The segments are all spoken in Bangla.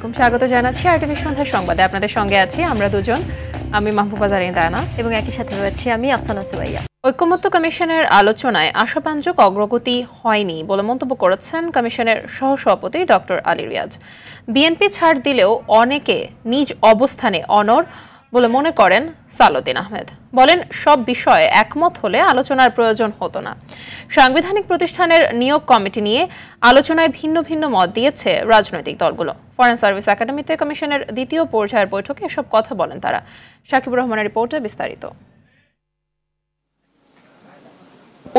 আলাইকুম, স্বাগত জানাচ্ছি আরটিভি সন্ধ্যার সংবাদে। আপনাদের সঙ্গে আছি আমরা দুজন, আমি মাহবুবা জারিন রানা এবং একই সাথে রয়েছে আমি আফসানা সুরাইয়া। ঐকমত্য কমিশনের আলোচনায় আশাব্যঞ্জক অগ্রগতি হয়নি বলে মন্তব্য করেছেন কমিশনের সহসভাপতি ডক্টর আলী রিয়াজ। বিএনপি ছাড় দিলেও অনেকে নিজ অবস্থানে অনড় বলে মনে করেন সালাউদ্দিন আহমেদ। বলেন, সব বিষয়ে একমত হলে আলোচনার প্রয়োজন হতো না। সাংবিধানিক প্রতিষ্ঠানের নিয়োগ কমিটি নিয়ে আলোচনায় ভিন্ন ভিন্ন মত দিয়েছে রাজনৈতিক দলগুলো। ফরেন সার্ভিস একাডেমিতে কমিশনের দ্বিতীয় পর্যায়ের বৈঠকে এসব কথা বলেন তারা। শাকিবুর রহমানের রিপোর্টে বিস্তারিত।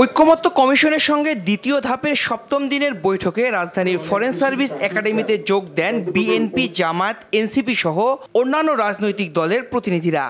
ঐকমত্য কমিশনের সঙ্গে দ্বিতীয় ধাপের সপ্তম দিনের বৈঠকে রাজধানীর ফরেন সার্ভিস একাডেমিতে যোগ দেন বিএনপি, জামায়াত, এনসিপি সহ অন্যান্য রাজনৈতিক দলের প্রতিনিধিরা।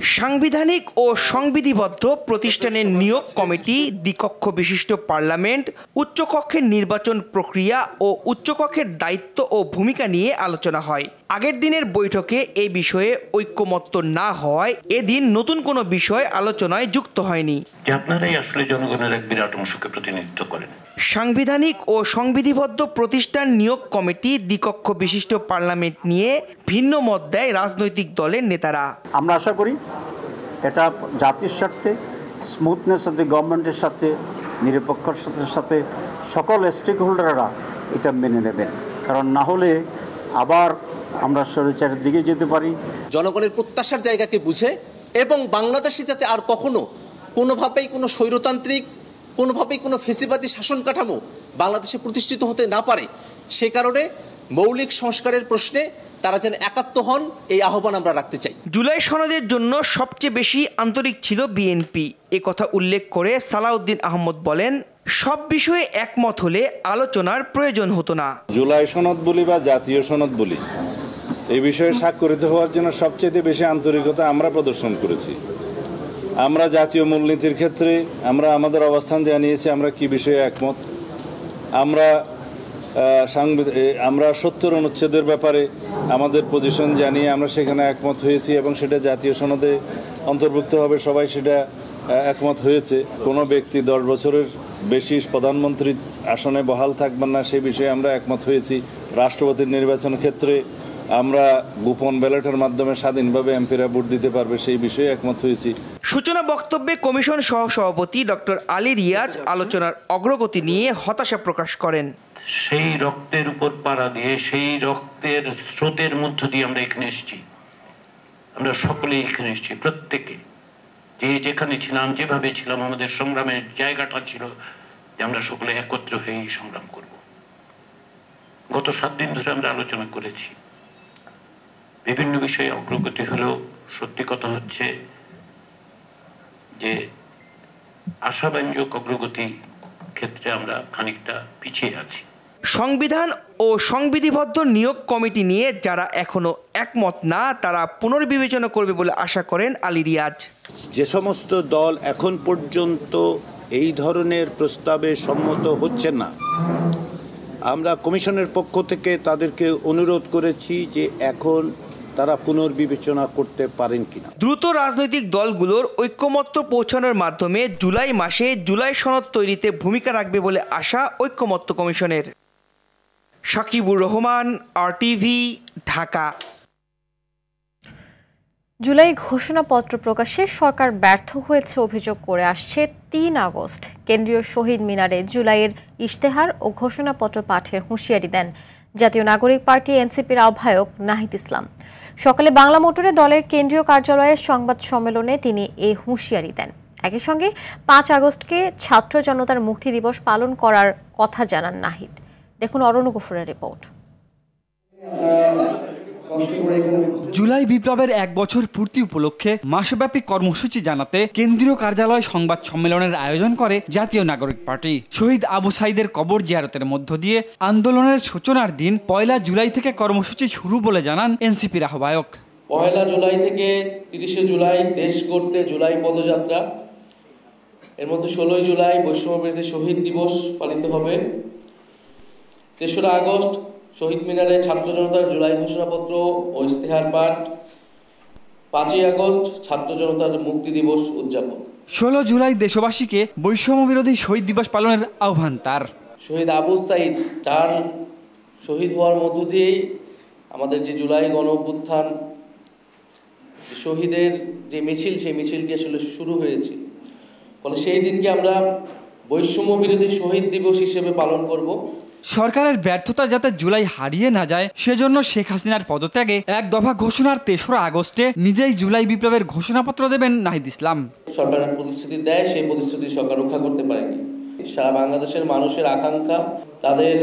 সাংবিধানিক ও সংবিধিবদ্ধ প্রতিষ্ঠানের নিয়োগ কমিটি, দ্বিকক্ষ বিশিষ্ট পার্লামেন্ট, উচ্চকক্ষের নির্বাচন প্রক্রিয়া ও উচ্চকক্ষের দায়িত্ব ও ভূমিকা নিয়ে আলোচনা হয়। আগের দিনের বৈঠকে এই বিষয়ে ঐক্যমত্য না হওয়ায় এদিন নতুন কোনো বিষয় আলোচনায় যুক্ত হয়নি। আপনারাই আসলে জনগণের এক বিরাট অংশকে প্রতিনিধিত্ব করেন। সাংবিধানিক ও সংবিধিবদ্ধ প্রতিষ্ঠান নিয়োগ কমিটি, দ্বিকক্ষ বিশিষ্ট পার্লামেন্ট নিয়ে ভিন্ন মত দেয় রাজনৈতিক দলের নেতারা। আমরা আশা করি এটা জাতির স্বার্থে, স্মুথনেস সাথে, গভর্নমেন্টের সাথে, নিরপেক্ষর সাথে সকল স্টেক হোল্ডাররা এটা মেনে নেবেন, কারণ না হলে আবার আমরা স্বৈরাচারের দিকে যেতে পারি। জনগণের প্রত্যাশার জায়গাকে বুঝে এবং বাংলাদেশে যাতে আর কখনো কোনোভাবেই কোনো স্বৈরতান্ত্রিক, কোনোভাবেই কোনো ফেসিবাদী শাসন কাঠামো বাংলাদেশে প্রতিষ্ঠিত হতে না পারে, সে কারণে মৌলিক সংস্কারের প্রশ্নে তারা যেন একাত্ম হন, এই আহ্বান আমরা রাখতে চাই। জুলাই সনদের জন্য সবচেয়ে বেশি আন্তরিক ছিল বিএনপি। এ কথা উল্লেখ করে সালাউদ্দিন আহমেদ বলেন, সব বিষয়ে একমত হলে আলোচনার প্রয়োজন হতো না। জুলাই সনদ বলি বা জাতীয় সনদ বলি, এই বিষয়ে স্বাক্ষরিত হওয়ার জন্য সবচেয়ে বেশি আন্তরিকতা আমরা প্রদর্শন করেছি। আমরা জাতীয় মূলনীতির ক্ষেত্রে আমরা আমাদের অবস্থান জানিয়েছি আমরা কি বিষয়ে একমত। আমরা 70 অনুচ্ছেদের ব্যাপারে আমাদের পজিশন জানিয়ে আমরা সেখানে একমত হয়েছি এবং সেটা জাতীয় সনদে অন্তর্ভুক্ত হবে, সবাই সেটা একমত হয়েছে। কোনো ব্যক্তি 10 বছরের বেশি প্রধানমন্ত্রী আসনে বহাল থাকবেন না, সেই বিষয়ে আমরা একমত হয়েছি। রাষ্ট্রপতির নির্বাচন ক্ষেত্রে আমরা গোপন ব্যালটের মাধ্যমে স্বাধীনভাবে এমপিরা ভোট দিতে পারবে, সেই বিষয়ে একমত হয়েছি। সূচনা বক্তব্যে কমিশন সহসভাপতি ডক্টর আলী রিয়াজ আলোচনার অগ্রগতি নিয়ে হতাশা প্রকাশ করেন। সেই রক্তের উপর পাড়া দিয়ে, সেই রক্তের স্রোতের মধ্য দিয়ে আমরা এখানে এসেছি। আমরা সকলেই এখানে এসেছি, প্রত্যেকে যে যেখানে ছিলাম, যেভাবে ছিলাম, আমাদের সংগ্রামের জায়গাটা ছিল যে আমরা সকলে একত্র হয়েই সংগ্রাম করব। গত 7 দিন ধরে আমরা আলোচনা করেছি, বিভিন্ন বিষয়ে অগ্রগতি হলেও সত্যি কথা হচ্ছে যে আশাব্যঞ্জক অগ্রগতি ক্ষেত্রে আমরা খানিকটা পিছিয়ে আছি। সংবিধান ও সংবিধিবদ্ধ নিয়োগ কমিটি নিয়ে যারা এখনো একমত না, তারা পুনর্বিবেচনা করবে বলে আশা করেন আলী রিয়াজ। যে সমস্ত দল এখন পর্যন্ত এই ধরনের প্রস্তাবে সম্মত হচ্ছে না, আমরা কমিশনের পক্ষ থেকে তাদেরকে অনুরোধ করেছি যে এখন তারা পুনর্বিবেচনা করতে পারেন কিনা। দ্রুত রাজনৈতিক দলগুলোর ঐক্যমত্য পৌঁছানোর মাধ্যমে জুলাই মাসে জুলাই সনদ তৈরিতে ভূমিকা রাখবে বলে আশা ঐক্যমত্য কমিশনের। শাকিবুর রহমান, আরটিভি, ঢাকা। জুলাই ঘোষণাপত্র প্রকাশে সরকার ব্যর্থ হয়েছে অভিযোগ করে আসছে 3 আগস্ট কেন্দ্রীয় শহীদ মিনারে জুলাইয়ের ইশতেহার ও ঘোষণাপত্র পাঠের হুঁশিয়ারি দেন জাতীয় নাগরিক পার্টি এনসিপির আহ্বায়ক নাহিদ ইসলাম। সকালে বাংলা মোটরে দলের কেন্দ্রীয় কার্যালয়ের সংবাদ সম্মেলনে তিনি এই হুঁশিয়ারি দেন। একই সঙ্গে 5 আগস্টকে ছাত্র জনতার মুক্তি দিবস পালন করার কথা জানান নাহিদ। দেখুন অরণ্য গফুরের রিপোর্ট। জুলাই বিপ্লবের 1 বছর পূর্তি উপলক্ষে মাসব্যাপী কর্মসূচি জানাতে কেন্দ্রীয় কার্যালয় সংবাদ সম্মেলনের আয়োজন করে জাতীয় নাগরিক পার্টি। শহীদ আবু সাইদের কবর জিয়ারতের মধ্য দিয়ে আন্দোলনের সূচনার দিন 1 জুলাই থেকে কর্মসূচি শুরু বলে জানান এনসিপির আহ্বায়ক। 1 জুলাই থেকে 30 জুলাই দেশ গড়তে জুলাই পদযাত্রা, এর মধ্যে 16 জুলাই বৈষম্যবিরোধী শহীদ দিবস পালিত হবে। 3রা আগস্ট শহীদ মিনারে ছাত্র জনতার জুলাই ঘোষণাপত্র ও ইশতেহার পাঠ। 5 আগস্ট ছাত্র জনতার মুক্তি দিবস উদযাপন। 16 জুলাই দেশবাসীকে বৈষম্য বিরোধী শহীদ দিবস পালনের আহ্বান তার। শহীদ আবু সাইদ তার শহীদ হওয়ার মধ্য দিয়েই আমাদের যে জুলাই গণ অভ্যুত্থান শহীদের যে মিছিল, সেই মিছিলটি আসলে শুরু হয়েছে। ফলে সেই দিনকে আমরা বৈষম্য বিরোধী শহীদ দিবস হিসেবে পালন করব। সরকারের ব্যর্থতা যাতে জুলাই হারিয়ে না যায় সেজন্য শেখ হাসিনার পদত্যাগে এক দফা ঘোষণার ৩রা আগস্টে নিজেই জুলাই বিপ্লবের ঘোষণাপত্র দেবেন নাহিদ ইসলাম। সরকারের প্রতিশ্রুতি দেয়, সেই প্রতিশ্রুতি সরকার রক্ষা করতে পারেনি। সারা বাংলাদেশের মানুষের আকাঙ্ক্ষা, তাদের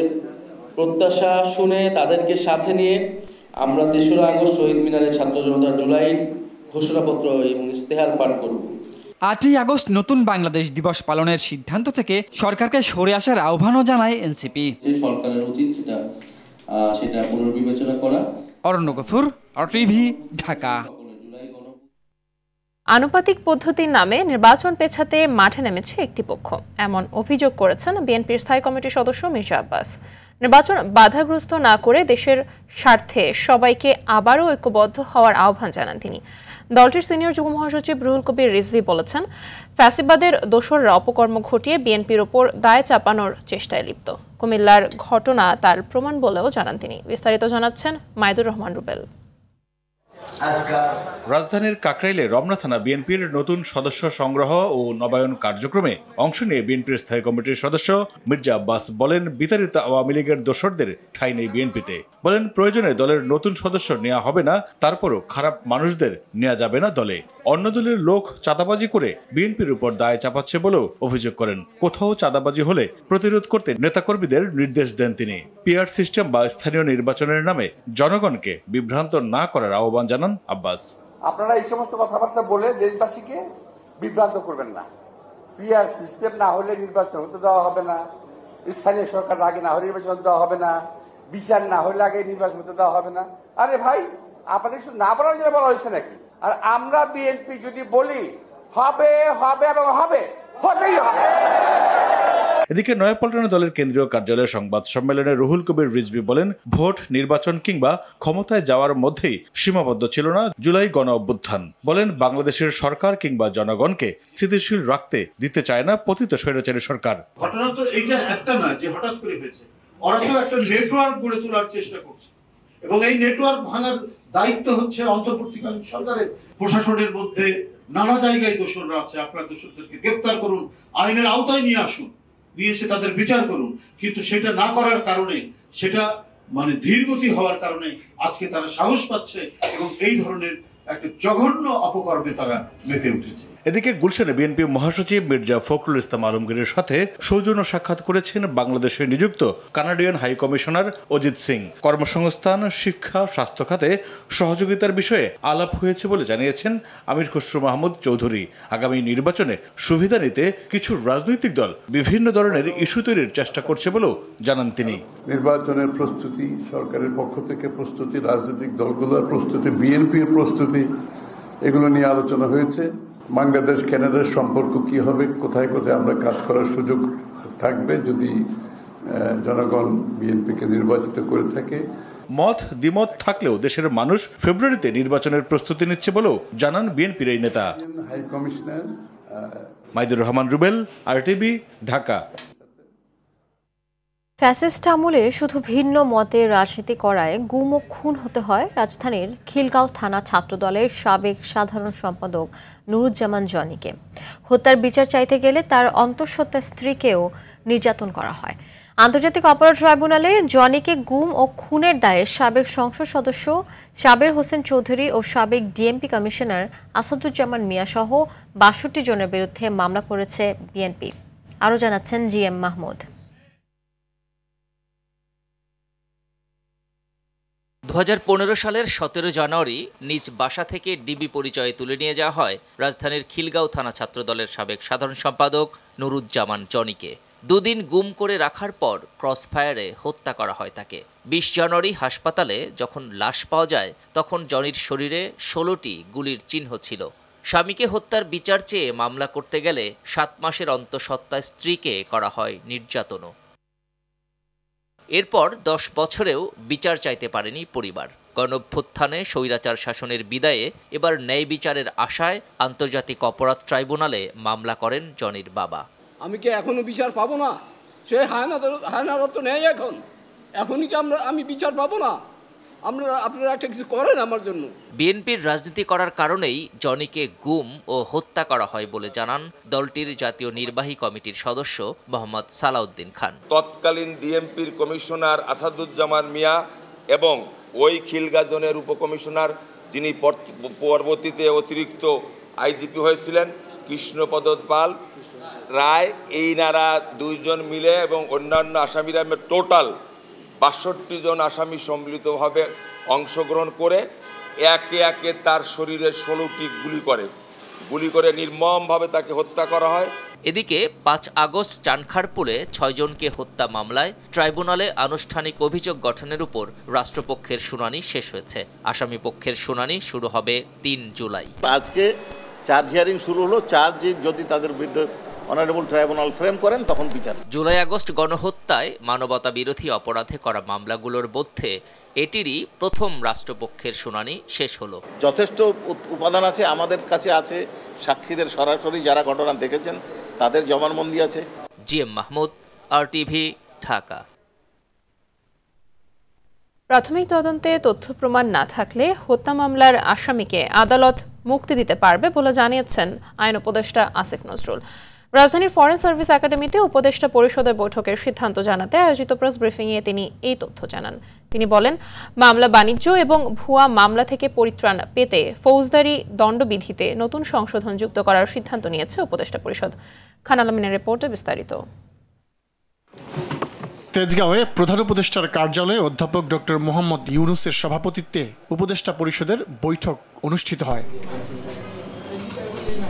প্রত্যাশা শুনে তাদেরকে সাথে নিয়ে আমরা ৩রা আগস্ট শহীদ মিনারে ছাত্র জনতার জুলাই ঘোষণাপত্র এবং ইস্তেহার পাঠ করব। ৮ই আগস্ট নতুন বাংলাদেশ দিবস পালনের সিদ্ধান্ত থেকে সরকারকে সরে আসার আহ্বানও জানায় এনসিপি। সরকারের উচিত সেটা পুনর্বিবেচনা করা। অরণ্য গফুর, RTV, ঢাকা। আনুপাতিক পদ্ধতির নামে নির্বাচন পেছাতে মাঠে নেমেছে একটি পক্ষ, এমন অভিযোগ করেছেন বিএনপির স্থায়ী কমিটির সদস্য মির্জা আব্বাস। নির্বাচন বাধাগ্রস্ত না করে দেশের স্বার্থে সবাইকে আবারও ঐক্যবদ্ধ হওয়ার আহ্বান জানান তিনি। দলটির সিনিয়র যুগ্ম মহাসচিব রুহুল কবির রিজভী বলেছেন, ফ্যাসিবাদের দোসররা অপকর্ম ঘটিয়ে বিএনপির ওপর দায় চাপানোর চেষ্টায় লিপ্ত। কুমিল্লার ঘটনা তার প্রমাণ বলেও জানান তিনি। বিস্তারিত জানাচ্ছেন মাইদুর রহমান রুবেল। রাজধানীর কাকরাইলে রমনা থানা বিএনপির নতুন সদস্য সংগ্রহ ও নবায়ন কার্যক্রমে অংশ নিয়ে বিএনপির স্থায়ী কমিটির সদস্য মির্জা আব্বাস বলেন, বিতাড়িত আওয়ামী লীগের দোসরদের ঠাঁই নেই বিএনপিতে। বলেন, প্রয়োজনে দলের নতুন সদস্য নেওয়া হবে না, তারপরও খারাপ মানুষদের নেওয়া যাবে না দলে। অন্য দলের লোক চাঁদাবাজি করে বিএনপির উপর দায় চাপাচ্ছে বলেও অভিযোগ করেন। কোথাও চাঁদাবাজি হলে প্রতিরোধ করতে নেতাকর্মীদের নির্দেশ দেন তিনি। পিআর সিস্টেম বা স্থানীয় নির্বাচনের নামে জনগণকে বিভ্রান্ত না করার আহ্বান জানান আব্বাস। আপনারা এই সমস্ত কথাবার্তা বলে দেশবাসীকে বিভ্রান্ত করবেন না। পিআর সিস্টেম না হলে নির্বাচন হতে দেওয়া হবে না, স্থানীয় সরকার আগে না হলে নির্বাচন দেওয়া হবে না, বিচার না হলে আগে নির্বাচন হতে দেওয়া হবে না। আরে ভাই, আপনাদের শুধু না বলার জন্য বলা হয়েছে নাকি? আর আমরা বিএনপি যদি বলি হবে হবে এবং হবে, হতেই হবে। এদিকে নয়াপল্টনে দলের কেন্দ্রীয় কার্যালয়ে সংবাদ সম্মেলনে রুহুল কবির রিজভী বলেন, ভোট, নির্বাচন কিংবা ক্ষমতায় যাওয়ার মধ্যেই সীমাবদ্ধ ছিল না জুলাই গণ অভ্যুত্থান। বলেন, বাংলাদেশের সরকার কিংবা জনগণকে স্থিতিশীল রাখতে দিতে চায় না পতিত স্বৈরাচারী সরকার। ঘটনা তো এইটা একটা না যে হঠাৎ করে হয়েছে, ওরা তো একটা নেটওয়ার্ক গড়ে তোলার চেষ্টা করছে এবং এই নেটওয়ার্ক ভাঙার দায়িত্ব হচ্ছে অন্তর্বর্তীকালীন সরকারের। প্রশাসনের মধ্যে নানা জায়গায় দোষররা আছে, আপনারা দোষরদেরকে গ্রেফতার করুন, আইনের আওতায় নিয়ে আসুন, নিয়ে এসে তাদের বিচার করুন। কিন্তু সেটা না করার কারণে, সেটা ধীরগতি হওয়ার কারণে আজকে তারা সাহস পাচ্ছে এবং এই ধরনের একটা জঘন্য অপকর্মে তারা মেতে উঠেছে। এদিকে গুলশানে বিএনপি মহাসচিব মির্জা ফখরুল ইসলাম আলমগীরের সাথে সৌজন্য সাক্ষাৎ করেছেন বাংলাদেশে নিযুক্ত Canadian high commissioner Ajit Singh. কর্মসংস্থান, শিক্ষা, স্বাস্থ্য খাতে সহযোগিতার বিষয়ে আলাপ হয়েছে বলে জানিয়েছেন আমির খসরু মাহমুদ চৌধুরী। আগামী নির্বাচনে সুবিধা নিতে কিছু রাজনৈতিক দল বিভিন্ন ধরনের ইস্যু তৈরির চেষ্টা করছে বলেও জানান তিনি। নির্বাচনের প্রস্তুতি, সরকারের পক্ষ থেকে প্রস্তুতি, রাজনৈতিক দলগুলোর প্রস্তুতি, বিএনপির প্রস্তুতি, এগুলো নিয়ে আলোচনা হয়েছে। বাংলাদেশ কানাডার সম্পর্ক কি হবে, কোথায় কোথায় আমরা কাজ করার সুযোগ থাকবে যদি জনগণ বিএনপিকে নির্বাচিত করে থাকে। মত দ্বিমত থাকলেও দেশের মানুষ ফেব্রুয়ারিতে নির্বাচনের প্রস্তুতি নিচ্ছে বলেও জানান বিএনপির এই নেতা। High commissioner Maidur Rahman Rubel, RTV, Dhaka. Fascist আমলে শুধু ভিন্ন মতের রাজনীতি করায় গুম ও খুন হতে হয় রাজধানীর খিলগাঁও থানা ছাত্রদলের সাবেক সাধারণ সম্পাদক নুরুজ্জামান জনিকে। হত্যার বিচার চাইতে গেলে তার অন্তঃসত্ত্বা স্ত্রীকেও নির্যাতন করা হয়। আন্তর্জাতিক অপরাধ ট্রাইব্যুনালে জনিকে গুম ও খুনের দায়ে সাবেক সংসদ সদস্য সাবের হোসেন চৌধুরী ও সাবেক ডিএমপি কমিশনার আসাদুজ্জামান মিয়া সহ ৬২ জনের বিরুদ্ধে মামলা করেছে বিএনপি। আরও জানাচ্ছেন GM মাহমুদ। 2015 সালের 17 জানুয়ারি নিজ বাসা থেকে ডিবি পরিচয়ে তুলে নিয়ে যাওয়া হয় রাজধানীর খিলগাঁও থানা ছাত্রদলের সাবেক সাধারণ সম্পাদক নুরুজ্জামান জনিকে। দুদিন গুম করে রাখার পর ক্রসফায়ারে হত্যা করা হয় তাকে। 20 জানুয়ারি হাসপাতালে যখন লাশ পাওয়া যায় তখন জনির শরীরে 16টি গুলির চিহ্ন ছিল। স্বামীকে হত্যার বিচার চেয়ে মামলা করতে গেলে 7 মাসের অন্তঃসত্ত্বা স্ত্রীকে করা হয় নির্যাতনও। এরপর 10 বছরেও বিচার চাইতে পারেনি পরিবার। গণঅভ্যুত্থানে স্বৈরাচার শাসনের বিদায়ে এবার ন্যায় বিচারের আশায় আন্তর্জাতিক অপরাধ ট্রাইব্যুনালে মামলা করেন জনির বাবা। আমি কি এখনো বিচার পাবো না? সে হায়নারত নেই এখন, এখনই কি আমি বিচার পাবো না? আপনারা একটা কিছু করেন আমার জন্য। বিএনপির রাজনীতি করার কারণেই জনিকে গুম ও হত্যা করা হয় বলে জানান দলটির জাতীয় নির্বাহী কমিটির সদস্য মোহাম্মদ সালাউদ্দিন খান। তৎকালীন ডিএমপির কমিশনার আসাদুজ্জামান মিয়া এবং ওই খিলগাঁও জোনের উপকমিশনার যিনি পরবর্তীতে অতিরিক্ত আইজিপি হয়েছিলেন কৃষ্ণপদ পাল রায়, এইনারা দুইজন মিলে এবং অন্যান্য আসামিরা টোটাল ৬২ জন আসামি সম্মিলিতভাবে অংশগ্রহণ করে একে একে তার শরীরে ১৬টি গুলি করে নির্মমভাবে তাকে হত্যা করা হয়। এদিকে ৫ আগস্ট চানখারপুলে ৬ জনকে হত্যা মামলায় ট্রাইব্যুনালে আনুষ্ঠানিক অভিযোগ গঠনের উপর রাষ্ট্রপক্ষের শুনানি শেষ হয়েছে। আসামি পক্ষের শুনানি শুরু হবে ৩ জুলাই। আজকে চার্জ হিয়ারিং শুরু হলো। চার্জ যদি তাদের বিরুদ্ধে অনারেবল ট্রাইব্যুনাল ফ্রেম করেন তখন বিচার। জুলাই আগস্ট গণহত্যায় মানবতা বিরোধী অপরাধে করা মামলাগুলোর মধ্যে এটিরই প্রথম রাষ্ট্রপক্ষের শুনানি শেষ হলো। যথেষ্ট উপাদান আছে, আমাদের কাছে আছে সাক্ষীদের সরাসরি যারা ঘটনা দেখেছেন তাদের জবানবন্দি আছে। GM Mahmud, RTV, Dhaka. প্রাথমিক তদন্তে তথ্য প্রমাণ না থাকলে হত্যা মামলার আসামিকে আদালত মুক্তি দিতে পারবে বলে জানিয়েছেন আইন উপদেষ্টা আসিফ নজরুল। রাজধানীর ফরেন সার্ভিস একাডেমিতে উপদেষ্টা পরিষদের বৈঠকের সিদ্ধান্ত জানাতে আয়োজিত প্রেস ব্রিফিংয়ে তিনি এই তথ্য জানান। তিনি বলেন, মামলা বাণিজ্য এবং ভুয়া মামলা থেকে পরিত্রাণ পেতে ফৌজদারি দণ্ডবিধিতে নতুন সংশোধন যুক্ত করার সিদ্ধান্ত নিয়েছে উপদেষ্টা পরিষদ। খান আলমিনের রিপোর্টে বিস্তারিত। তেজগাঁওয়ে প্রধান উপদেষ্টার কার্যালয়ে অধ্যাপক ডক্টর মোহাম্মদ ইউনুসের সভাপতিত্বে উপদেষ্টা পরিষদের বৈঠক অনুষ্ঠিত হয়।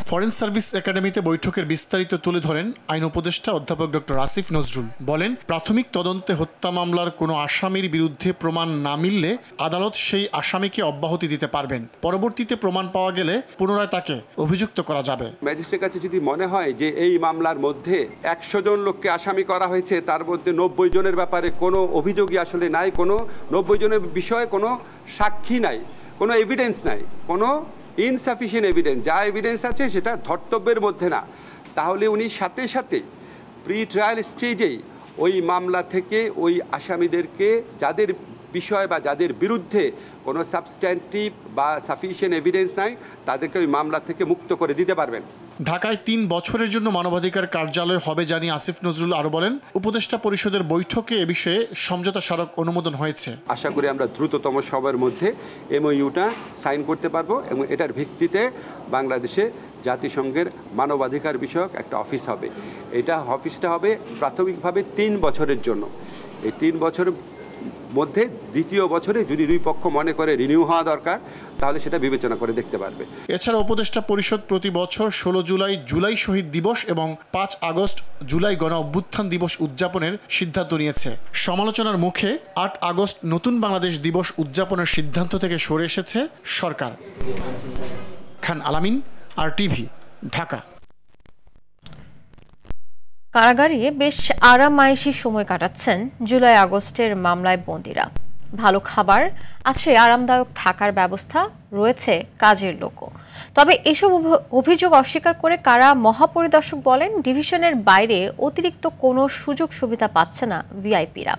ফরেন সার্ভিস একাডেমিতে বৈঠকের বিস্তারিত তুলে ধরেন আইন উপদেষ্টা অধ্যাপক ডক্টর আসিফ নজরুল। বলেন, প্রাথমিক তদন্তে হত্যা মামলার কোনো আসামির বিরুদ্ধে প্রমাণ না মিললে আদালত সেই আসামিকে অব্যাহতি দিতে পারবেন। পরবর্তীতে প্রমাণ পাওয়া গেলে পুনরায় তাকে অভিযুক্ত করা যাবে। ম্যাজিস্ট্রেটের কাছে যদি মনে হয় যে এই মামলার মধ্যে ১০০ জন লোককে আসামি করা হয়েছে, তার মধ্যে ৯০ জনের ব্যাপারে কোনো অভিযোগই আসলে নাই, কোনো ৯০ জনের বিষয়ে কোনো সাক্ষী নাই, কোনো এভিডেন্স নাই, কোনো ইনসাফিসিয়েন্ট এভিডেন্স, যা এভিডেন্স আছে সেটা ধর্তব্যের মধ্যে না, তাহলে উনি সাথে সাথে প্রি ট্রায়াল স্টেজেই ওই মামলা থেকে ওই আসামিদেরকে যাদের বিষয় বা যাদের বিরুদ্ধে কোনো সাবস্ট্যান্টিভ বা সাফিসিয়েন্ট এভিডেন্স নাই তাদেরকে ওই মামলা থেকে মুক্ত করে দিতে পারবেন। ঢাকায় ৩ বছরের জন্য মানবাধিকার কার্যালয় হবে জানিয়ে আসিফ নজরুল আরও বলেন, উপদেষ্টা পরিষদের বৈঠকে এ বিষয়ে সমঝোতা স্মারক অনুমোদন হয়েছে। আশা করি আমরা দ্রুততম সময়ের মধ্যে MOUটা সাইন করতে পারবো এবং এটার ভিত্তিতে বাংলাদেশে জাতিসংঘের মানবাধিকার বিষয়ক একটা অফিস হবে। এটা অফিসটা হবে প্রাথমিকভাবে ৩ বছরের জন্য। এই 3 বছরের মধ্যে দ্বিতীয় বছরে যদি দুই পক্ষ মনে করে রিনিউ হওয়া দরকার তাহলে সেটা বিবেচনা করে দেখতে পারবে। এছাড়া উপদেষ্টা পরিষদ প্রতি বছর 16 জুলাই জুলাই শহীদ দিবস এবং 5 আগস্ট জুলাই গণ অভ্যুত্থান দিবস উদযাপনের সিদ্ধান্ত নিয়েছে। সমালোচনার মুখে 8 আগস্ট নতুন বাংলাদেশ দিবস উদযাপনের সিদ্ধান্ত থেকে সরে এসেছে সরকার। খান আলামিন, RTV, ঢাকা। কারাগারে বেশ আরামায়েশি সময় কাটাচ্ছেন জুলাই আগস্টের মামলায় বন্দীরা। ভালো খাবার আছে, আরামদায়ক থাকার ব্যবস্থা রয়েছে, কাজের লোকও। তবে এসব অভিযোগ অস্বীকার করে কারা মহাপরিদর্শক বলেন, ডিভিশনের বাইরে অতিরিক্ত কোনো সুযোগ সুবিধা পাচ্ছে না ভিআইপিরা।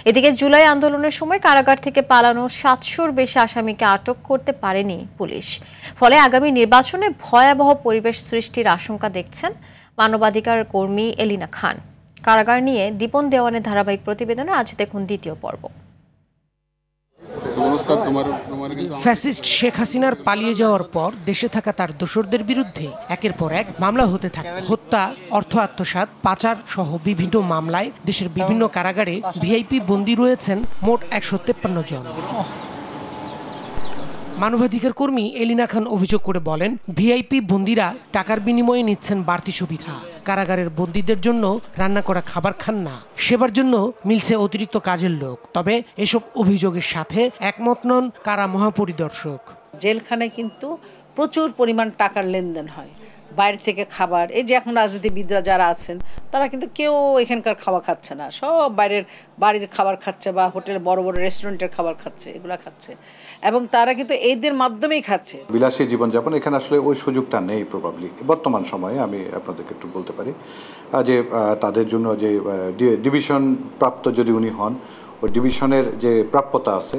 এদিকে জুলাই আন্দোলনের সময় কারাগার থেকে পালানো 700-র বেশি আসামিকে আটক করতে পারেনি পুলিশ। ফলে আগামী নির্বাচনে ভয়াবহ পরিবেশ সৃষ্টির আশঙ্কা দেখছেন মানবাধিকার কর্মী এলিনা খান। কারাগার নিয়ে দীপন দেওয়ানের ধারাবাহিক প্রতিবেদনে আজ দেখুন দ্বিতীয় পর্ব। ফ্যাসিস্ট শেখ হাসিনার পালিয়ে যাওয়ার পর দেশে থাকা তার দোসরদের বিরুদ্ধে একের পর এক মামলা হতে থাকে। হত্যা, অর্থ আত্মসাৎ, পাচার সহ বিভিন্ন মামলায় দেশের বিভিন্ন কারাগারে ভিআইপি বন্দী রয়েছেন মোট 153 জন। মানবাধিকার কর্মী এলিনা খান অভিযোগ করে বলেন, ভিআইপি বন্দীরা টাকার বিনিময়ে নিচ্ছেন বাড়তি সুবিধা। কারাগারের বন্দীদের জন্য রান্না করা খাবার খান না, সেবার জন্য মিলছে অতিরিক্ত কাজের লোক। তবে এসব অভিযোগের সাথে একমত নন কারা মহাপরিদর্শক। জেলখানায় কিন্তু প্রচুর পরিমাণ টাকার লেনদেন হয়, বাইরে থেকে খাবার। এই যে এখন রাজনীতিবিদরা যারা আছেন তারা কিন্তু কেউ এখানকার খাওয়া খাচ্ছে না, সব বাড়ির খাবার খাচ্ছে বা হোটেল বড় বড় রেস্টুরেন্টের খাবার খাচ্ছে, এগুলা খাচ্ছে, এবং তারা কিন্তু এদের মাধ্যমেই খাচ্ছে। বিলাসী জীবনযাপন এখানে আসলে ওই সুযোগটা নেই প্রবাবলি বর্তমান সময়ে। আমি আপনাদেরকে একটু বলতে পারি যে তাদের জন্য যে ডিভিশন প্রাপ্ত যদি উনি হন, ওই ডিভিশনের যে প্রাপ্যতা আছে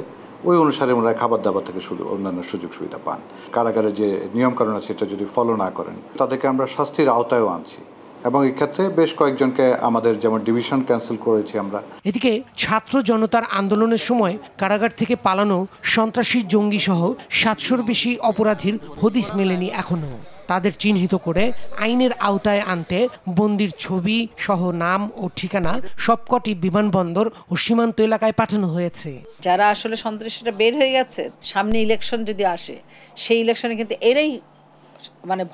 ওই অনুসারে ওনারা খাবার দাবার থেকে অন্যান্য সুযোগ সুবিধা পান। কারাগারে যে নিয়মকানুন আছে সেটা যদি ফলো না করেন তাদেরকে আমরা শাস্তির আওতায়ও আনছি এবং এই ক্ষেত্রে বেশ কয়েকজনকে আমাদের যেমন ডিভিশন ক্যান্সেল করেছি আমরা। এদিকে ছাত্র জনতার আন্দোলনের সময় কারাগার থেকে পালানো সন্ত্রাসী জঙ্গি সহ 700-র বেশি অপরাধীর হদিস মেলেনি এখনো। তাদের চিহ্নিত করে আইনের আওতায় আনতে বন্দির ছবি সহ নাম ও ঠিকানা সবকটি বিমানবন্দর ও সীমান্ত এলাকায় পাঠানো হয়েছে। যারা আসলে সন্ত্রাসীরা বের হয়ে গেছে, সামনে ইলেকশন যদি আসে সেই ইলেকশনে কিন্তু এরাই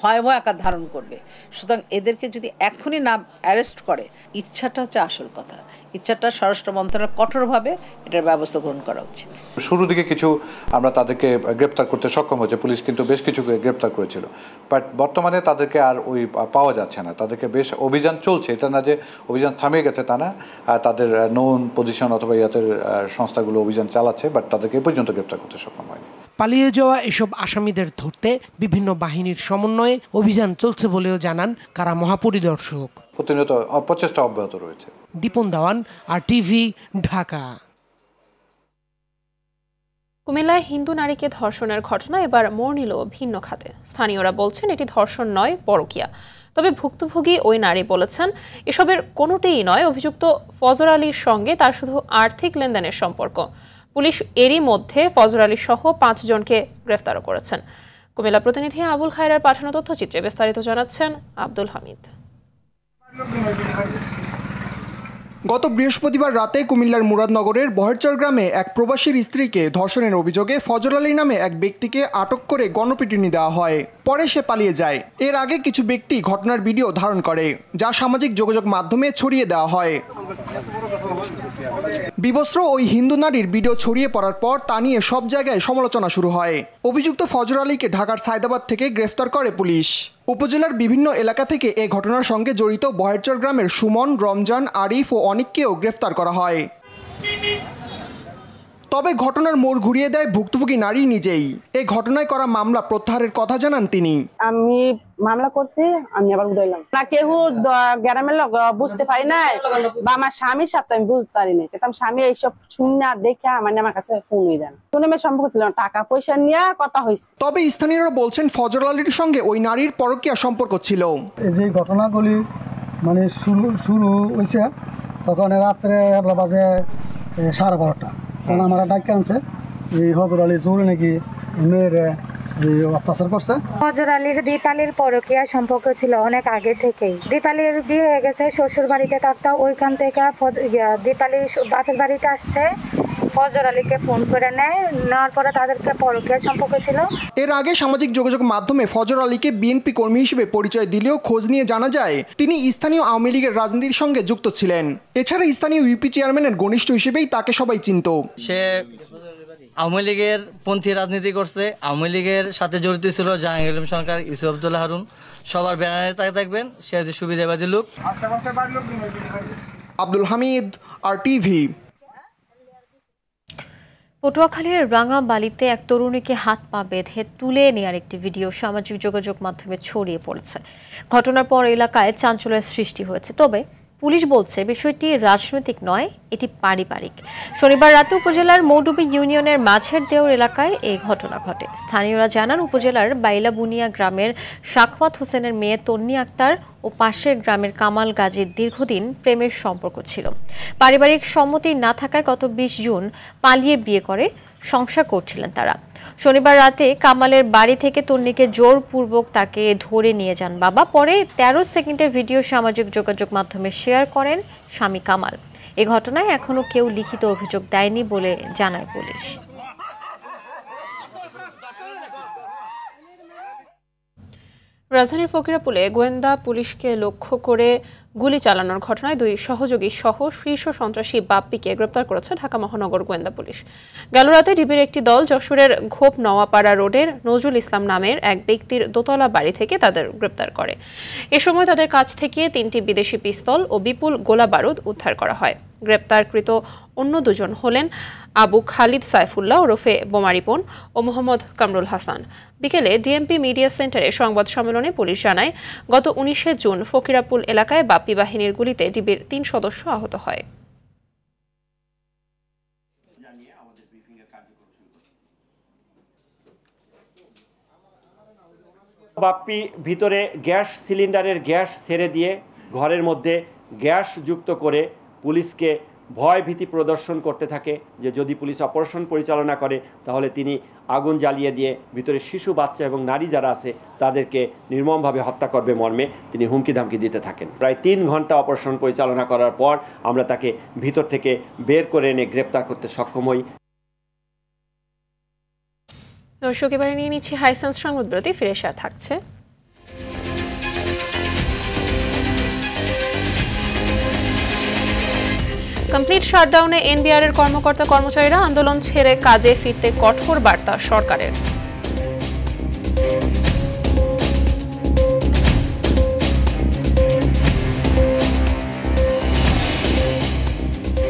ভয়াবহ আকার ধারণ করবে। সুতরাং এদেরকে যদি এখনই না অ্যারেস্ট করে, ইচ্ছাটা হচ্ছে আসল কথা, ইচ্ছাটা স্বরাষ্ট্র মন্ত্রণালয় কঠোরভাবে এটার ব্যবস্থা গ্রহণ করা উচিত। শুরু দিকে কিছু আমরা তাদেরকে গ্রেপ্তার করতে সক্ষম হয়েছে, পুলিশ কিন্তু বেশ কিছু গ্রেপ্তার করেছিল, বাট বর্তমানে তাদেরকে আর ওই পাওয়া যাচ্ছে না। তাদেরকে বেশ অভিযান চলছে, এটা না যে অভিযান থামিয়ে গেছে তা না, তাদের নোন পজিশন অথবা ইয়াদের সংস্থাগুলো অভিযান চালাচ্ছে, বাট তাদেরকে এ পর্যন্ত গ্রেপ্তার করতে সক্ষম হয়নি। পালিয়ে যাওয়া এসব আসামিদের ধরতে বিভিন্ন বাহিনীর সমন্বয়ে অভিযান চলছে বলেও জানান কারা মহাপরিদর্শক। প্রতিনিয়ত প্রচেষ্টা অব্যাহত রয়েছে। দীপন দাওয়ান, RTV, ঢাকা। কুমিল্লায় হিন্দু নারীকে ধর্ষণের ঘটনা এবার মোড় নিল ভিন্ন খাতে। স্থানীয়রা বলছেন এটি ধর্ষণ নয়, পরকীয়া। তবে ভুক্তভোগী ওই নারী বলেছেন এসবের কোনোটিই নয়। অভিযুক্ত ফজর আলীর সঙ্গে তার শুধু আর্থিক লেনদেনের সম্পর্ক। পুলিশ এরই মধ্যে ফজর আলী সহ 5 জনকে গ্রেফতারও করেছেন। কুমিল্লা প্রতিনিধি আবুল খায়রার পাঠানো তথ্যচিত্রে বিস্তারিত জানাচ্ছেন আব্দুল হামিদ। গত বৃহস্পতিবার রাতে কুমিল্লার মুরাদনগরের বহেরচর গ্রামে এক প্রবাসীর স্ত্রীকে ধর্ষণের অভিযোগে ফজর আলী নামে এক ব্যক্তিকে আটক করে গণপিটুনি দেওয়া হয়। পরে সে পালিয়ে যায়। এর আগে কিছু ব্যক্তি ঘটনার ভিডিও ধারণ করে, যা সামাজিক যোগাযোগ মাধ্যমে ছড়িয়ে দেওয়া হয়। বিবস্ত্র ওই হিন্দু নারীর ভিডিও ছড়িয়ে পড়ার পর তা নিয়ে সব জায়গায় সমালোচনা শুরু হয়। অভিযুক্ত ফজর আলীকে ঢাকার সায়দাবাদ থেকে গ্রেফতার করে পুলিশ। উপজেলার বিভিন্ন এলাকা থেকে এ ঘটনার সঙ্গে জড়িত বহেরচর গ্রামের সুমন, রমজান, আরিফ ও অনিককেও গ্রেফতার করা হয়। তবে ঘটনার মোড় ঘুরিয়ে দেয় ভুক্তভোগী নারী নিজেই। এই ঘটনায় করা মামলা প্রত্যাহারের কথা জানান তিনি। আমি মামলা করছি, আমি আবার উড়াইলাম না, কেউ গ্রামের লোক বুঝতে পারি না, বা আমার স্বামীর সাথে আমি বুঝতে পারি না। কিন্তু স্বামী এইসব শুনে দেখে আমার কাছে ফোন দেন, শুনে সম্পর্ক ছিল টাকা পয়সা নিয়ে কথা হয়েছে। তবে স্থানীয়রা বলছেন ফজর আলীর সঙ্গে ওই নারীর পরকীয়া সম্পর্ক ছিল। এই যে ঘটনাগুলি শুরু হয়েছে তখন রাত্রে বাজে 12:30, কারণ আমার ডাক আনছে এই ফজর আলী চুরি নাকি মেয়ের অত্যাচার করছে। ফজর আলীর দীপালির পরকীয়া সম্পর্ক ছিল অনেক আগে থেকেই। দীপালির বিয়ে হয়ে গেছে শ্বশুর বাড়িতে থাকতো, ওইখান থেকে দীপালি বাপের বাড়িতে আসছে, ফজর আলীকে ফোন করে নেওয়ার পরে তাদেরকে পরকীয়া সম্পর্ক ছিল। এর আগে সামাজিক যোগাযোগ মাধ্যমে ফজর আলীকে বিএনপি কর্মী হিসেবে পরিচয় দিলেও খোঁজ নিয়ে জানা যায় তিনি স্থানীয় আওয়ামী লীগের রাজনীতির সঙ্গে যুক্ত ছিলেন। এছাড়া স্থানীয় ইউপি চেয়ারম্যানের ঘনিষ্ঠ হিসেবেই তাকে সবাই চিনত। সে আওয়ামী লীগের পন্থী রাজনীতি করছে, আওয়ামী লীগের সাথে জড়িত ছিল জাহাঙ্গীর আলম সরকার, ইউসুফ আব্দুল্লাহ হারুন, সবার ব্যানারে তাকে দেখবেন। সে হচ্ছে সুবিধাবাদী লোক। আব্দুল হামিদ, RTV। পটুয়াখালীর রাঙাবালিতে এক তরুণীকে হাত পা বেঁধে তুলে নেওয়ার একটি ভিডিও সামাজিক যোগাযোগ মাধ্যমে ছড়িয়ে পড়েছে। ঘটনার পর এলাকায় চাঞ্চল্যের সৃষ্টি হয়েছে। তবে পুলিশ বলছে বিষয়টি রাজনৈতিক নয়, এটি পারিবারিক। শনিবার রাতে উপজেলার মৌডুবি ইউনিয়নের মাঝের দেওর এলাকায় এই ঘটনা ঘটে। স্থানীয়রা জানান উপজেলার বাইলাবুনিয়া গ্রামের সাখওয়াত হোসেনের মেয়ে তন্নি আক্তার ও পাশের গ্রামের কামাল গাজীর দীর্ঘদিন প্রেমের সম্পর্ক ছিল। পারিবারিক সম্মতি না থাকায় গত 20 জুন পালিয়ে বিয়ে করে সংসার করছিলেন তারা। শনিবার রাতে কামালের বাড়ি থেকে তন্নিকে জোরপূর্বক তাকে ধরে নিয়ে যান বাবা। পরে 13 সেকেন্ডের ভিডিও সামাজিক যোগাযোগ মাধ্যমে শেয়ার করেন স্বামী কামাল। এ ঘটনায় এখনো কেউ লিখিত অভিযোগ দেয়নি বলে জানায় পুলিশ। রাজধানীর ফকিরাপুলে গোয়েন্দা পুলিশকে লক্ষ্য করে গুলি চালানোর ঘটনায় 2 সহযোগী সহ শীর্ষ সন্ত্রাসী বাপ্পিকে গ্রেপ্তার করেছে ঢাকা মহানগর গোয়েন্দা পুলিশ। গেল রাতে ডিবির একটি দল যশোরের ঘোপ নওয়াপাড়া রোডের নজরুল ইসলাম নামের এক ব্যক্তির দোতলা বাড়ি থেকে তাদের গ্রেপ্তার করে। এ সময় তাদের কাছ থেকে 3টি বিদেশি পিস্তল ও বিপুল গোলা বারুদ উদ্ধার করা হয়। গ্রেপ্তারকৃত অন্য 2 জন হলেন আবু খালিদ সাইফুল্লাহ ওরফে বোমারিপন ও মোহাম্মদ কামরুল হাসান। বিকেলে ডিএমপি মিডিয়া সেন্টারে সংবাদ সম্মেলনে পুলিশ জানায় গত 19 জুন ফকিরাপুল এলাকায় বাপ্পি বাহিনীর গুলিতে ডিবির 3 সদস্য আহত হয়। বাপ্পি ভিতরে গ্যাস সিলিন্ডারের গ্যাস ছেড়ে দিয়ে ঘরের মধ্যে গ্যাস যুক্ত করে পুলিশকে ভয় ভীতি প্রদর্শন করতে থাকে যে যদি পুলিশ অপারেশন পরিচালনা করে তাহলে তিনি আগুন জ্বালিয়ে দিয়ে ভিতরে শিশু বাচ্চা এবং নারী যারা আছে তাদেরকে নির্মমভাবে হত্যা করবে মর্মে তিনি হুমকি ধামকি দিতে থাকেন। প্রায় 3 ঘন্টা অপারেশন পরিচালনা করার পর আমরা তাকে ভিতর থেকে বের করে এনে গ্রেপ্তার করতে সক্ষম হই। দর্শক, এবারে নিয়ে নিচ্ছি হাইসেন্স সংবাদ বিরতি, ফিরে আসা থাকছে। কমপ্লিট শাটডাউনে এনবিআর এর কর্মকর্তা কর্মচারীরা আন্দোলন ছেড়ে কাজে ফিরতে কঠোর বার্তা সরকারের।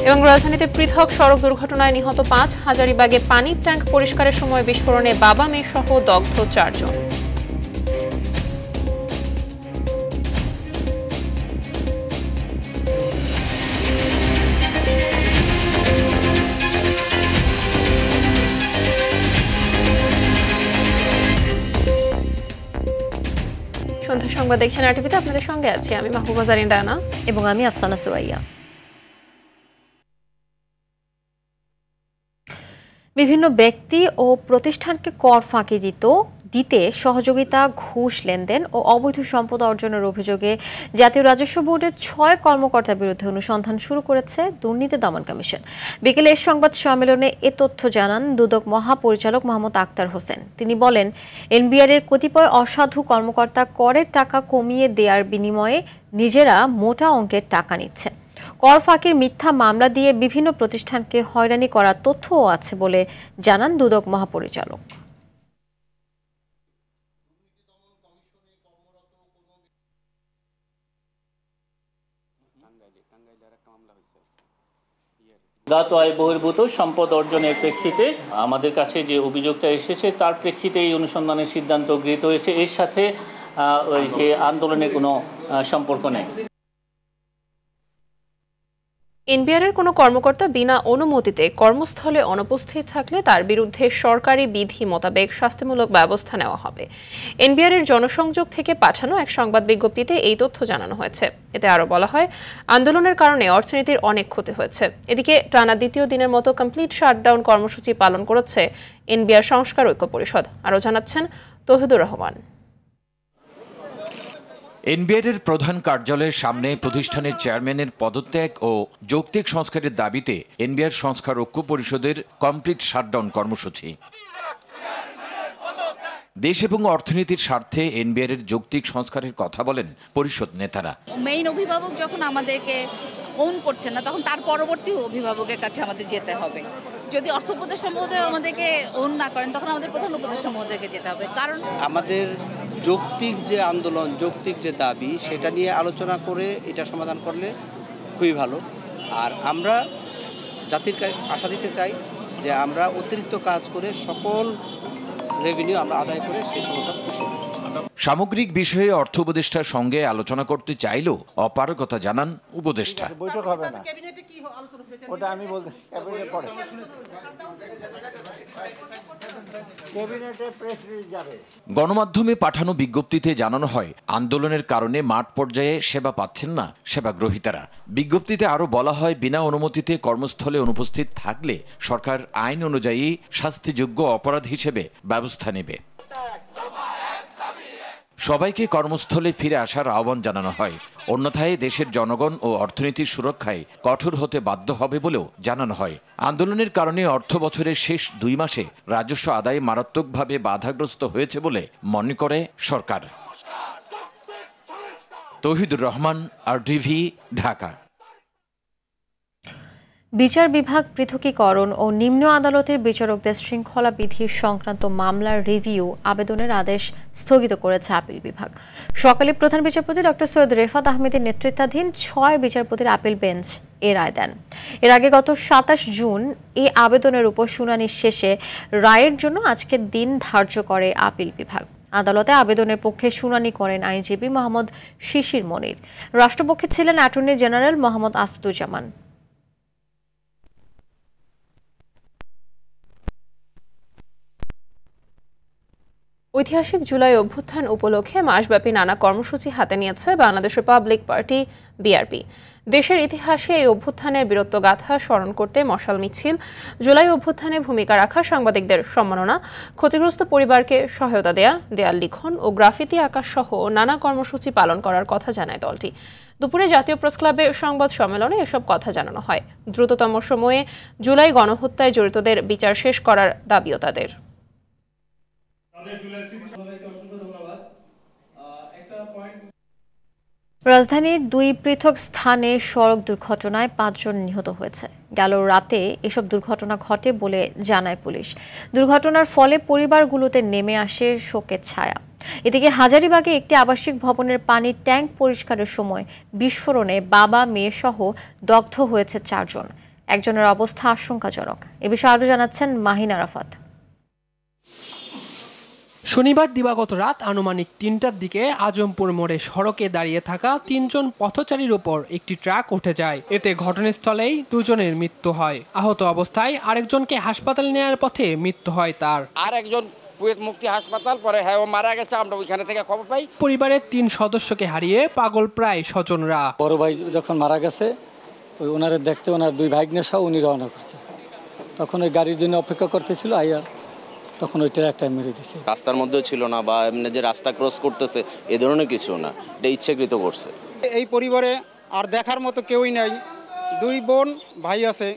এবং রাজধানীতে পৃথক সড়ক দুর্ঘটনায় নিহত 5, হাজারীবাগে পানির ট্যাঙ্ক পরিষ্কারের সময় বিস্ফোরণে বাবা মেয়ে সহ দগ্ধ 4 জন। সন্ধ্যা সংবাদ দেখছেন আরটিভিতে, আপনাদের সঙ্গে আছি আমি মাহবুবা জারিন রানা এবং আমি আফসানা সুরাইয়া। বিভিন্ন ব্যক্তি ও প্রতিষ্ঠানকে কর ফাঁকি দিতে সহযোগিতা, ঘুষ লেনদেন ও অবৈধ সম্পদ অর্জনের অভিযোগে জাতীয় রাজস্ব বোর্ডের 6 কর্মকর্তার বিরুদ্ধে অনুসন্ধান শুরু করেছে দুর্নীতি দমন কমিশন। বিকেলে সংবাদ সম্মেলনে এ তথ্য জানান দুদক মহাপরিচালক মোহাম্মদ আক্তার হোসেন। তিনি বলেন, এনবিআর এর কতিপয় অসাধু কর্মকর্তা করের টাকা কমিয়ে দেওয়ার বিনিময়ে নিজেরা মোটা অঙ্কের টাকা নিচ্ছে। কর ফাঁকির মিথ্যা মামলা দিয়ে বিভিন্ন প্রতিষ্ঠানকে হয়রানি করার তথ্যও আছে বলে জানান দুদক মহাপরিচালক। অজ্ঞাত আয় বহির্ভূত সম্পদ অর্জনের প্রেক্ষিতে আমাদের কাছে যে অভিযোগটা এসেছে তার প্রেক্ষিতে এই অনুসন্ধানের সিদ্ধান্ত গৃহীত হয়েছে। এর সাথে ওই যে আন্দোলনের কোনো সম্পর্ক নেই। এনবিআর এর কোনো কর্মকর্তা বিনা অনুমতিতে কর্মস্থলে অনুপস্থিত থাকলে তার বিরুদ্ধে সরকারি বিধি মোতাবেক শাস্তিমূলক ব্যবস্থা নেওয়া হবে। এনবিআর এর জনসংযোগ থেকে পাঠানো এক সংবাদ বিজ্ঞপ্তিতে এই তথ্য জানানো হয়েছে। এতে আরও বলা হয়, আন্দোলনের কারণে অর্থনীতির অনেক ক্ষতি হয়েছে। এদিকে টানা দ্বিতীয় দিনের মতো কমপ্লিট শাটডাউন কর্মসূচি পালন করেছে এনবিআর সংস্কার ঐক্য পরিষদ। আরও জানাচ্ছেন তৌহিদুর রহমান। এনবিআর এর প্রধান কার্যালয়ের সামনে প্রতিষ্ঠানের চেয়ারম্যানের পদত্যাগ ও যৌক্তিক সংস্কারের দাবিতে এনবিআর সংস্কার ঐক্য পরিষদের কমপ্লিট শাটডাউন কর্মসূচি। দেশ এবং অর্থনীতির স্বার্থে এনবিআর এর যৌক্তিক সংস্কারের কথা বলেন পরিষদ নেতারা। মেইন অভিভাবক যখন আমাদেরকে ওন করছেন না, তখন তার পরবর্তী অভিভাবকের কাছে আমাদের যেতে হবে। যদি অর্থ উপদেষ্টা মহোদয় আমাদেরকে ওন না করেন, তখন আমাদের প্রধান উপদেষ্টা মহোদয়কে যেতে হবে। কারণ আমাদের যৌক্তিক যে আন্দোলন, যৌক্তিক যে দাবি, সেটা নিয়ে আলোচনা করে এটা সমাধান করলে খুবই ভালো। আর আমরা জাতির আশা দিতে চাই যে আমরা অতিরিক্ত কাজ করে সকল রেভিনিউ আমরা আদায় করে সেই সমস্যা খুশি। সামগ্রিক বিষয়ে অর্থ উপদেষ্টার সঙ্গে আলোচনা করতে চাইলেও অপারগতা জানান উপদেষ্টা। বৈঠক হবে না, ওটা আমি বলতে ক্যাবিনেট পরে গণমাধ্যমে পাঠানো বিজ্ঞপ্তিতে জানানো হয়, আন্দোলনের কারণে মাঠ পর্যায়ে সেবা পাচ্ছেন না সেবা গ্রহীতারা। বিজ্ঞপ্তিতে আরও বলা হয়, বিনা অনুমতিতে কর্মস্থলে অনুপস্থিত থাকলে সরকার আইন অনুযায়ী শাস্তিযোগ্য অপরাধ হিসেবে ব্যবস্থা নেবে। সবাইকে কর্মস্থলে ফিরে আসার আহ্বান জানানো হয়। অন্যথায় দেশের জনগণ ও অর্থনীতির সুরক্ষায় কঠোর হতে বাধ্য হবে বলেও জানানো হয়। আন্দোলনের কারণে অর্থ বছরের শেষ 2 মাসে রাজস্ব আদায় মারাত্মকভাবে বাধাগ্রস্ত হয়েছে বলে মনে করে সরকার। তৌহিদুর রহমান, আরটিভি, ঢাকা। বিচার বিভাগ পৃথকীকরণ ও নিম্ন আদালতের বিচারকদের শৃঙ্খলা বিধি সংক্রান্ত মামলার রিভিউ আবেদনের আদেশ স্থগিত করেছে আপিল বিভাগ। সকালে প্রধান বিচারপতি ডক্টর সৈয়দ রেফাত আহমেদের নেতৃত্বাধীন 6 বিচারপতির আপিল বেঞ্চ এ রায় দেন। এর আগে গত 27 জুন এই আবেদনের উপর শুনানি শেষে রায়ের জন্য আজকের দিন ধার্য করে আপিল বিভাগ। আদালতে আবেদনের পক্ষে শুনানি করেন আইনজীবী মোহাম্মদ শিশির মনির। রাষ্ট্রপক্ষে ছিলেন অ্যাটর্নি জেনারেল মোহাম্মদ আসাদুজ্জামান। ঐতিহাসিক জুলাই অভ্যুত্থান উপলক্ষে মাসব্যাপী নানা কর্মসূচি হাতে নিয়েছে বাংলাদেশ রিপাবলিক পার্টি বিআরপি। দেশের ইতিহাসে এই অভ্যুত্থানের বীরত্বগাথা স্মরণ করতে মশাল মিছিল, জুলাই অভ্যুত্থানে ভূমিকা রাখা সাংবাদিকদের সম্মাননা, ক্ষতিগ্রস্ত পরিবারকে সহায়তা দেয়া, দেয়াল লিখন ও গ্রাফিতি আঁকা সহ নানা কর্মসূচি পালন করার কথা জানায় দলটি। দুপুরে জাতীয় প্রেসক্লাবে সংবাদ সম্মেলনে এসব কথা জানানো হয়। দ্রুততম সময়ে জুলাই গণহত্যায় জড়িতদের বিচার শেষ করার দাবিও তাদের। রাজধানীর 2 পৃথক স্থানে সড়ক দুর্ঘটনায় 5 জন নিহত হয়েছে। গেল রাতে এসব দুর্ঘটনা ঘটে বলে জানায় পুলিশ। দুর্ঘটনার ফলে পরিবারগুলোতে নেমে আসে শোকের ছায়া। এদিকে হাজারীবাগে একটি আবাসিক ভবনের পানির ট্যাঙ্ক পরিষ্কারের সময় বিস্ফোরণে বাবা মেয়ে সহ দগ্ধ হয়েছে 4 জন। একজনের অবস্থা আশঙ্কাজনক। এ বিষয়ে আরও জানাচ্ছেন মাহিন আরাফাত। শনিবার দিবাগত রাত আনুমানিক 3টার দিকে আজমপুর মোড়ে সড়কে দাঁড়িয়ে থাকা 3 জন পথচারীর উপর একটি ট্রাক উঠে যায়। এতে ঘটনাস্থলেই 2 জনের মৃত্যু হয়। আহত অবস্থায় আরেকজনকে হাসপাতালে নেওয়ার পথে মৃত্যু হয় তার। আরেকজন কুয়েত মুক্তি হাসপাতাল, পরে হ্যাঁ ও মারা গেছে, আমরা ওইখানে থেকে খবর পাই। পরিবারের 3 সদস্যকে হারিয়ে পাগল প্রায় স্বজনরা। বড় ভাই যখন মারা গেছে, ওই ওনারে দেখতে ওনার 2 ভাগ্নে সহ উনি রওনা করছে। তখন ওই গাড়ির জন্য অপেক্ষা করতেছিল, আইয়া তখন ওই ট্রাকটা মেরে দিছে। রাস্তার মধ্যেও ছিল না বা এমনি যে রাস্তা ক্রস করতেছে এ ধরনের কিছু না, এটা ইচ্ছাকৃত করছে। এই পরিবারে আর দেখার মতো কেউই নাই। 2 বোন ভাই আছে,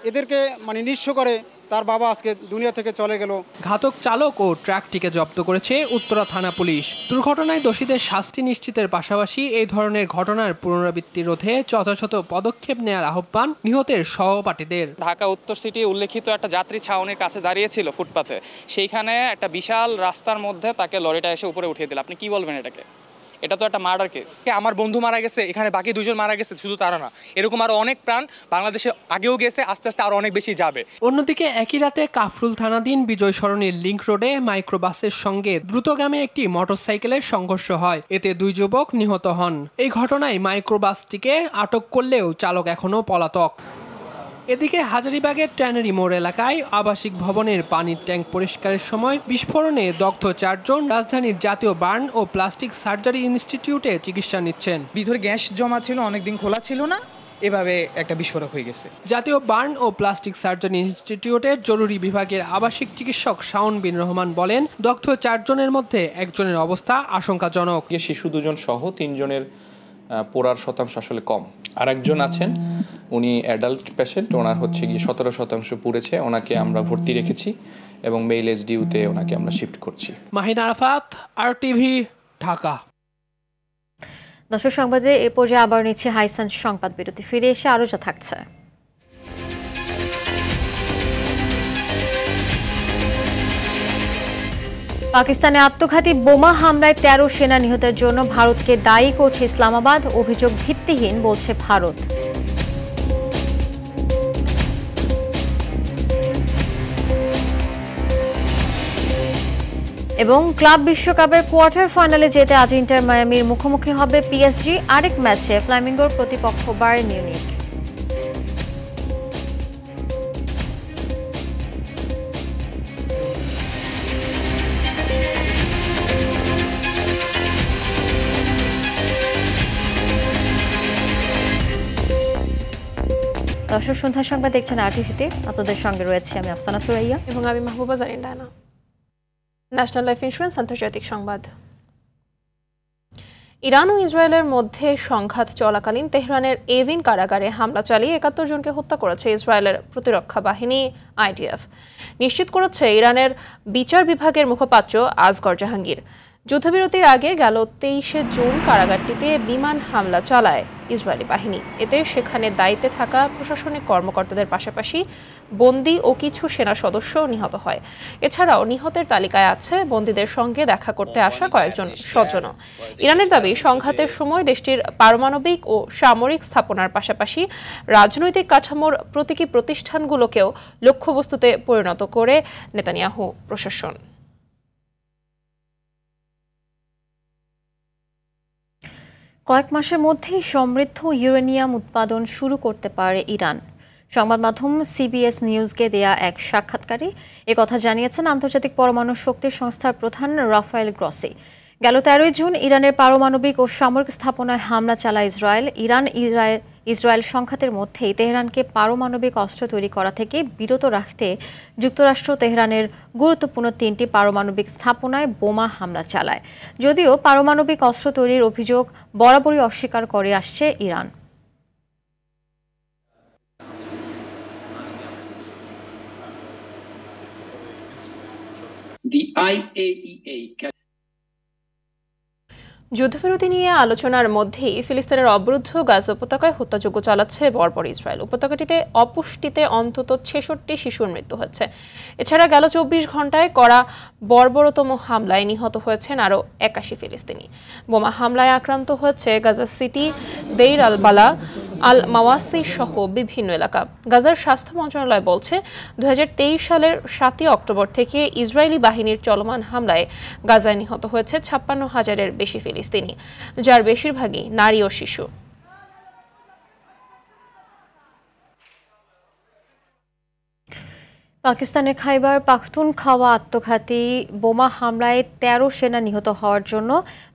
এদেরকে মানে নিঃস্ব করে তার বাবা আজকে দুনিয়া থেকে চলে গেল। ঘাতক চালক ও ট্রাকটিকে জব্দ করেছে উত্তরা থানা পুলিশ। দুর্ঘটনায় দোষীদের শাস্তি নিশ্চিতের পাশাপাশি এই ধরনের ঘটনার পুনরাবৃত্তি রোধে যথাযথ পদক্ষেপ নেওয়ার আহ্বান নিহতের সহপাঠীদের। ঢাকা উত্তর সিটি উল্লেখিত একটা যাত্রী ছাউনির কাছে দাঁড়িয়েছিল ফুটপাথে, সেইখানে একটা বিশাল রাস্তার মধ্যে তাকে লরিটা এসে উপরে উঠিয়ে দিল। আপনি কি বলবেন এটাকে? এটা তো একটা মার্ডার কেস। আমার বন্ধু মারা গেছে, এখানে বাকি 2 জন মারা গেছে, শুধু তারা না, এরকম আরো অনেক প্রাণ বাংলাদেশে আগেও গেছে, আস্তে আস্তে আরো অনেক বেশি যাবে। অন্যদিকে একই রাতে কাফরুল থানাধীন বিজয় সরণির লিংক রোডে মাইক্রোবাসের সঙ্গে দ্রুতগামী একটি মোটরসাইকেলের সংঘর্ষ হয়। এতে 2 যুবক নিহত হন। এই ঘটনায় মাইক্রোবাসটিকে আটক করলেও চালক এখনো পলাতক। এদিকে হাজারীবাগের ট্যানারি মোড় এলাকায় আবাসিক ভবনের পানির ট্যাঙ্ক পরিষ্কারের সময় বিস্ফোরণে দগ্ধ 4 জন রাজধানীর জাতীয় বার্ন ও প্লাস্টিক সার্জারি ইনস্টিটিউটে চিকিৎসা নিচ্ছেন। ভিতরে গ্যাস জমা ছিল, অনেকদিন খোলা ছিল না, এভাবে একটা বিস্ফোরক হয়ে গেছে। জাতীয় বার্ন ও প্লাস্টিক সার্জারি ইনস্টিটিউটের জরুরি বিভাগের আবাসিক চিকিৎসক শাওন বিন রহমান বলেন, দগ্ধ 4 জনের মধ্যে একজনের অবস্থা আশঙ্কাজনক। শিশু 2 জন সহ 3 জনের পোড়ার শতাংশ আসলে কম। আর একজন আছেন, উনি অ্যাডাল্ট পেশেন্ট, ওনার হচ্ছে গিয়ে 17% পুড়েছে, ওনাকে আমরা ভর্তি রেখেছি এবং মেইল এসডিইউতে ওনাকে আমরা শিফট করছি। মাহিন আরাফাত, আরটিভি, ঢাকা। দর্শক সংবাদে এ পর্যায়ে আবার নিচ্ছে হাইসান সংবাদ বিরতি। ফিরে এসে আরও যা থাকছে। পাকিস্তানে আত্মঘাতী বোমা হামলায় 13 সেনা নিহতের জন্য ভারতকে দায়ী করছে ইসলামাবাদ। অভিযোগ ভিত্তিহীন বলছে ভারত। এবং ক্লাব বিশ্বকাপের কোয়ার্টার ফাইনালে যেতে আজ ইন্টার মায়ামির মুখোমুখি হবে পিএসজি। আরেক ম্যাচে ফ্ল্যামিঙ্গোর প্রতিপক্ষ বায়ার্ন মিউনিখ। দর্শক, সন্ধ্যা সংবাদ দেখছেন আরটিভিতে। আপনাদের সঙ্গে রয়েছে আমি আফসানা সুরাইয়া এবং আমি Mahbuba Zarin Diana. National Life Insurance আন্তর্জাতিক সংবাদ। ইরান ও ইসরায়েলের মধ্যে সংঘাত চলাকালীন তেহরানের এভিন কারাগারে হামলা চালিয়ে 71 জনকে হত্যা করেছে ইসরায়েলের প্রতিরক্ষা বাহিনী আইডিএফ, নিশ্চিত করেছে ইরানের বিচার বিভাগের মুখপাত্র আসগর জাহাঙ্গীর। যুদ্ধবিরতির আগে গেল 23শে জুন কারাগারটিতে বিমান হামলা চালায় ইসরায়েলি বাহিনী। এতে সেখানে দায়িত্বে থাকা প্রশাসনিক কর্মকর্তাদের পাশাপাশি বন্দী ও কিছু সেনা সদস্য নিহত হয়। এছাড়াও নিহতের তালিকায় আছে বন্দীদের সঙ্গে দেখা করতে আসা কয়েকজন স্বজনও। ইরানের দাবি, সংঘাতের সময় দেশটির পারমাণবিক ও সামরিক স্থাপনার পাশাপাশি রাজনৈতিক কাঠামোর প্রতীকী প্রতিষ্ঠানগুলোকেও লক্ষ্যবস্তুতে পরিণত করে নেতানিয়াহু প্রশাসন। কয়েক মাসের মধ্যেই সমৃদ্ধ ইউরেনিয়াম উৎপাদন শুরু করতে পারে ইরান। সংবাদ মাধ্যম সিবিএস নিউজকে দেয়া এক সাক্ষাৎকারে একথা জানিয়েছেন আন্তর্জাতিক পরমাণু শক্তি সংস্থার প্রধান রাফায়েল গ্রসি। গেল 13 জুন ইরানের পারমাণবিক ও সামরিক স্থাপনায় হামলা চালায় ইসরায়েল। ইসরায়েল সংঘাতের মধ্যেই তেহরানকে পারমাণবিক অস্ত্র তৈরি করা থেকে বিরত রাখতে যুক্তরাষ্ট্র তেহরানের গুরুত্বপূর্ণ 3টি পারমাণবিক স্থাপনায় বোমা হামলা চালায়। যদিও পারমাণবিক অস্ত্র তৈরির অভিযোগ বরাবরই অস্বীকার করে আসছে ইরান। যুদ্ধবিরতি নিয়ে আলোচনার মধ্যেই ফিলিস্তিনের অবরুদ্ধ গাজা উপত্যকায় হত্যাযজ্ঞ চালাচ্ছে বর্বর ইসরায়েল। উপত্যকাটিতে অপুষ্টিতে অন্তত 66 শিশুর মৃত্যু হচ্ছে। এছাড়া গেল 24 ঘন্টায় করা বর্বরতম হামলায় নিহত হয়েছেন আরও 81 ফিলিস্তিনি। বোমা হামলায় আক্রান্ত হয়েছে গাজা সিটি, দেইর আল বালা, আল মাওয়াসি সহ বিভিন্ন এলাকা। গাজার স্বাস্থ্য মন্ত্রণালয় বলছে 2023 সালের 7 অক্টোবর থেকে ইসরায়েলি বাহিনীর চলমান হামলায় গাজায় নিহত হয়েছে 56,000-এর বেশি ফিলিস্তিনি, যার বেশিরভাগই নারী ও শিশু। পাকিস্তানের খাইবার পাখতুনখাওয়া আত্মঘাতী বোমা হামলায় 13 সেনা নিহত হওয়ার জন্য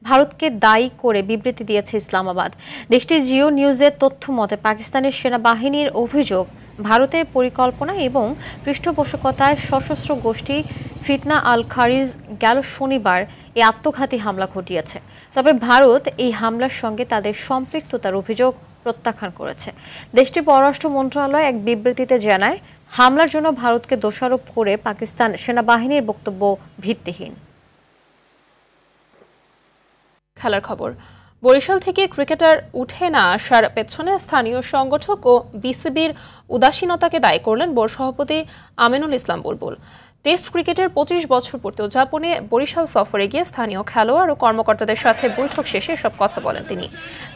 ভারতকে দায়ী করে বিবৃতি দিয়েছে ইসলামাবাদ। দেশটির জিও নিউজের তথ্য মতে পাকিস্তানের সেনাবাহিনীর অভিযোগ ভারতের পরিকল্পনা এবং পৃষ্ঠপোষকতায় সশস্ত্র গোষ্ঠী ফিতনা আল খারিজ গেল শনিবার এই আত্মঘাতী হামলা ঘটিয়েছে। তবে ভারত এই হামলার সঙ্গে তাদের সম্পৃক্ততার অভিযোগ প্রত্যাখ্যান করেছে। দেশটির পররাষ্ট্র মন্ত্রণালয় এক বিবৃতিতে জানায়, হামলার জন্য ভারতকে দোষারোপ করে পাকিস্তান সেনাবাহিনীর বক্তব্য ভিত্তিহীন। খেলার খবর। বরিশাল থেকে ক্রিকেটার উঠে না আসার পেছনে স্থানীয় সংগঠক ও বিসিবির উদাসীনতাকে দায়ী করলেন বোর্ড সভাপতি আমিনুল ইসলাম বুলবুল। টেস্ট ক্রিকেটের 25 বছর পূর্তি উদযাপনে বরিশাল সফরে গিয়ে স্থানীয় খেলোয়াড় ও কর্মকর্তাদের সাথে বৈঠক শেষে সব কথা বলেন তিনি।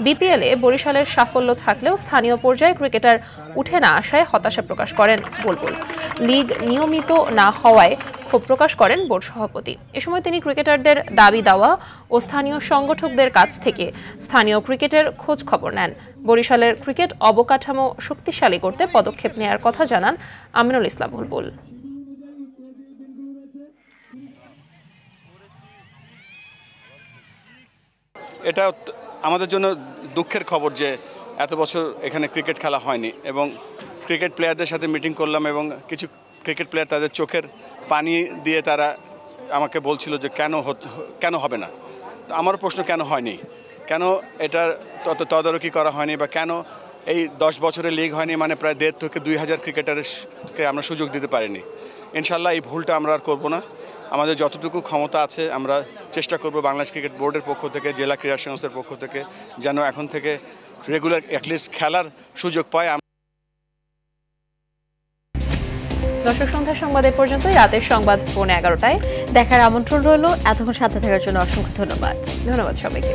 বিপিএলে বরিশালের সাফল্য থাকলেও স্থানীয় পর্যায়ে ক্রিকেটার উঠে না আসায় হতাশা প্রকাশ করেন বুলবুল। লিগ নিয়মিত না হওয়ায় ক্ষোভ প্রকাশ করেন বোর্ড সভাপতি। এ সময় তিনি ক্রিকেটারদের দাবি দেওয়া ও স্থানীয় সংগঠকদের কাছ থেকে স্থানীয় ক্রিকেটের খোঁজ খবর নেন। বরিশালের ক্রিকেট অবকাঠামো শক্তিশালী করতে পদক্ষেপ নেওয়ার কথা জানান আমিনুল ইসলাম বুলবুল। এটা আমাদের জন্য দুঃখের খবর যে এত বছর এখানে ক্রিকেট খেলা হয়নি, এবং ক্রিকেট প্লেয়ারদের সাথে মিটিং করলাম এবং কিছু ক্রিকেট প্লেয়ার তাদের চোখের পানি দিয়ে তারা আমাকে বলছিল যে কেন হবে না। তো আমার প্রশ্ন কেন হয়নি, কেন এটা তদারকি করা হয়নি, বা কেন এই 10 বছরের লিগ হয়নি, মানে প্রায় 1,500 থেকে 2,000 ক্রিকেটারকে আমরা সুযোগ দিতে পারিনি। ইনশাল্লাহ এই ভুলটা আমরা আর করবো না। আমাদের যতটুকু ক্ষমতা আছে আমরা চেষ্টা করব বাংলাদেশ ক্রিকেট বোর্ডের পক্ষ থেকে, জেলা ক্রীড়া সংস্থার পক্ষ থেকে, যেন এখন থেকে রেগুলার অ্যাটলিস্ট খেলার সুযোগ পায়। দর্শক, সন্ধ্যার সংবাদ এ পর্যন্তই। রাতের সংবাদ 11:30টায় দেখার আমন্ত্রণ রইল। এতক্ষণ সাথে থাকার জন্য অসংখ্য ধন্যবাদ। ধন্যবাদ সবাইকে।